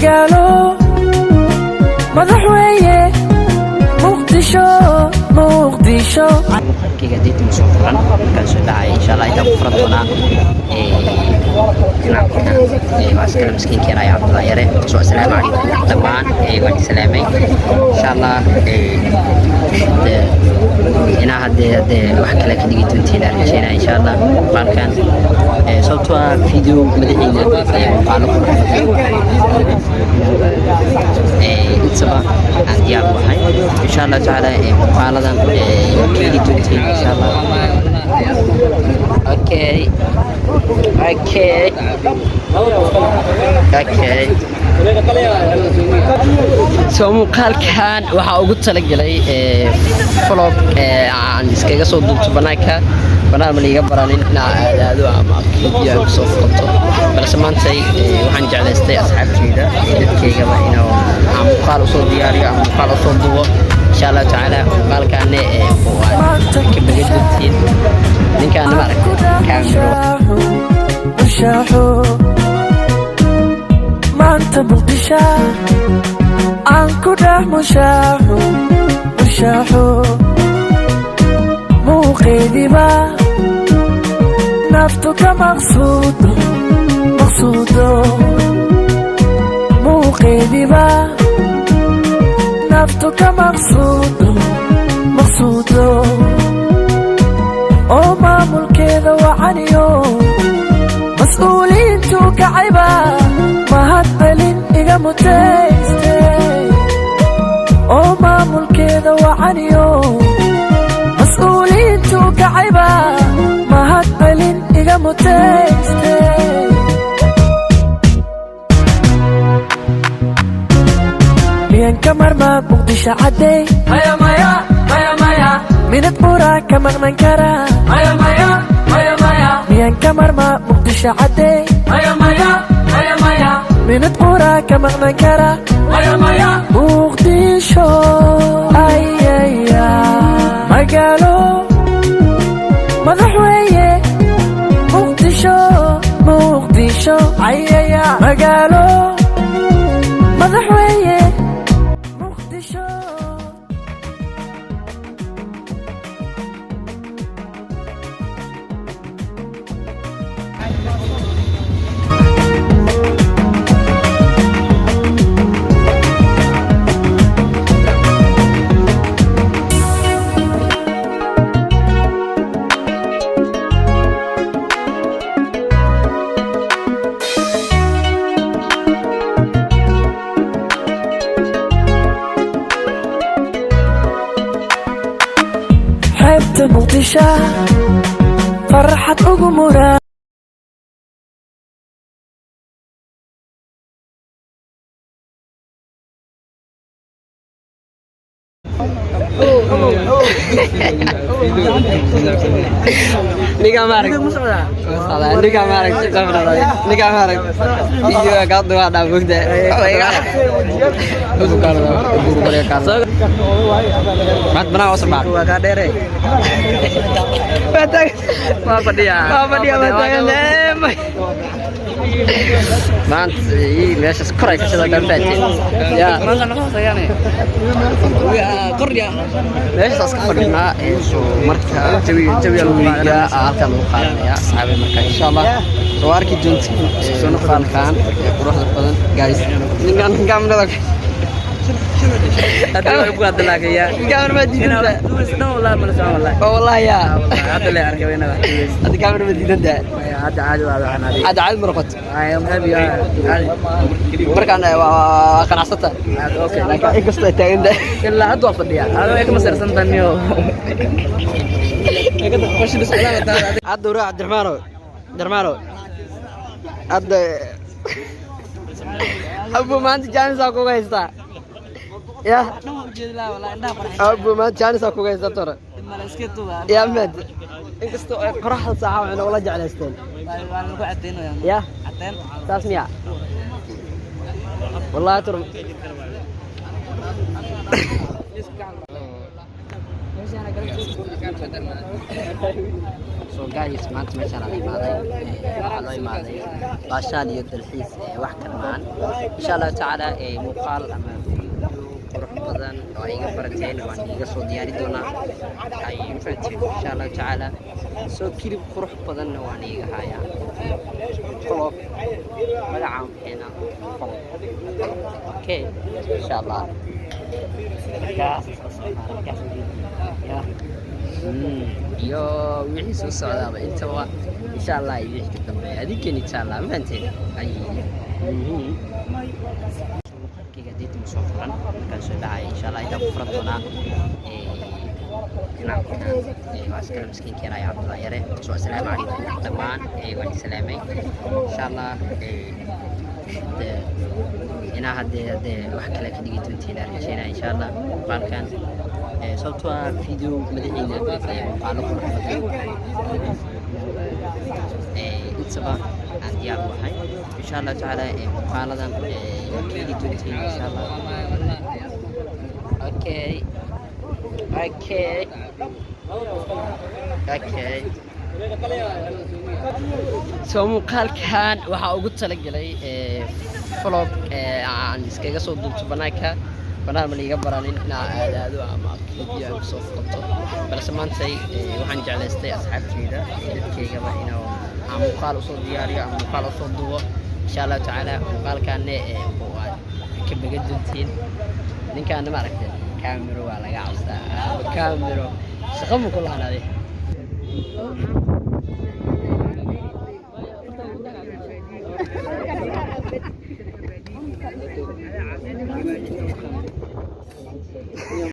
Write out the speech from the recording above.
magaalo madaxweyne muqdisho muqdisho كيف قديت مشوفرا كان شدعي إن شاء الله يتم فرطنا معسكر مسكين كراي عبد الله يري سو السلام عليكم طبعا وانت سلامي إن شاء الله هنا هذا وحكي لك اللي قلت انتي رجينا إن شاء الله قال كان صوتها فيديو مدحينا قالوا انتبه عندي الله إن شاء الله تعالى قال كي قلت إن شاء الله اوكي soo muuqaalkan waxaa ugu talagalay vlog aan iskaga soo duubto banaanka banaan ma liiga baranin inaa aadaado ama video aan kusoo furto balse maanta waxaan jeclaystay asxaabteyda dadkeygaba inuu aan muuqaal usoo diyaariyo ama muuqaal usoo duubo insha Allah tacaala muuqaalkan waan ka bagadintiin ninkaan ma arag kaamiro maanta muqdisho aan ku dhex mushaaxo muuqeediba naftu ka maqsuudo muuqeediba naftu ka maqsuudo oo maamulkeeda wacaniyo mas'uuliyiintu kacayba mahadcelin iga mutayste oo maamulkeeda wacaniyo mas'uuliyiintu kacayba mahadcelin iga mutayste miyan ka marmaa muqdisho caddey maya minad buraa ka maqnan karaa miyan ka marmaa muqdisho caddey minad buraa ka maqnan karaa muqdisho ayaya magaalo madaxweyne muqdisho ayaya magaalo madaxweyne muqdisho حبت مقدشة فرحت أقمرها Niga marag niga marag iyo ka dua da bugde mat bana osma ka dere apa dia man meesha koray ka sida dambaati ya man la qorsayane qorya meesha iska fadhina marka jawiga halkan u qaadaya asxaabi marka insha Allah soo arki doonto soo naqalkan quruxda badan guys ninkan kaamilada هذا أبغى أدلك يا كاميرا مدينة لا والله ما نسمع والله يا هذا اللي أركب هنا هذا كاميرا مدينة ده هذا عاد مرقط أيام أبي مركان كان عصته أوكي لكن إيه قصة تاين ده إلا هذا وقت dia هذا إيه مسير سنتانيو كده خش بسلامة هذا دورة عبد الرحمن هذا أبو ما أنت جالس أكو كيستا يا أبو ما جالس أكو كيستا ترى يا مد إنك قرح الساعة وأنا ولا جعل استين يا تسمع والله ترى So guys, maanta meeshaan aan imaaday waxaa loo imaaday baashaal iyo dalxiis wax kale maahan insha Allah tacaala muuqaal ama video qurux badan oo ay iga barateen waan iga soo diyaari doonaa ay infaantiin insha Allah tacaala soo kilib qurux badan waan iga hayaa vlog magacaan keena okay insha Allah iyo wixii soo socdaaba intaba insha Allah iyo wixii ka dambeeya adinkan insha Allah ma fahanteen ay kiga did soo furan kan soo dhacay insha Allah inta ku furan doona askar miskiinkeena ayaa Cabdullah Yare soo assalaamu calaykum dhamaan waan salaamay insha Allah ina hadee wax kale ka dhigi doontiin arjayna insha Allah balkan sababtoo ah video madaxiina muuqaalo qurux badan intaba aan diyaar u ahay insha Allah tacaala muuqaaladan ka dhigi doontiin insha Allah okay soo muuqaalkan waxaa ugu talagalay vlog aan iskaga soo duubto banaanka banaan ma liiga baranin inaa aadaado ama video aan kusoo foqoto balse maantay waxaan jeclaystay asxaabteyda dadkeygaba inuu aan muuqaal usoo diyaariyo ama muuqaal usoo duubo insha Allah tacaala muuqaalkaane waad ka bagan doontiin ninkaana ma aragteen kaamiro waa laga cabstaa kaamiro shaqo ma ku lahanaaday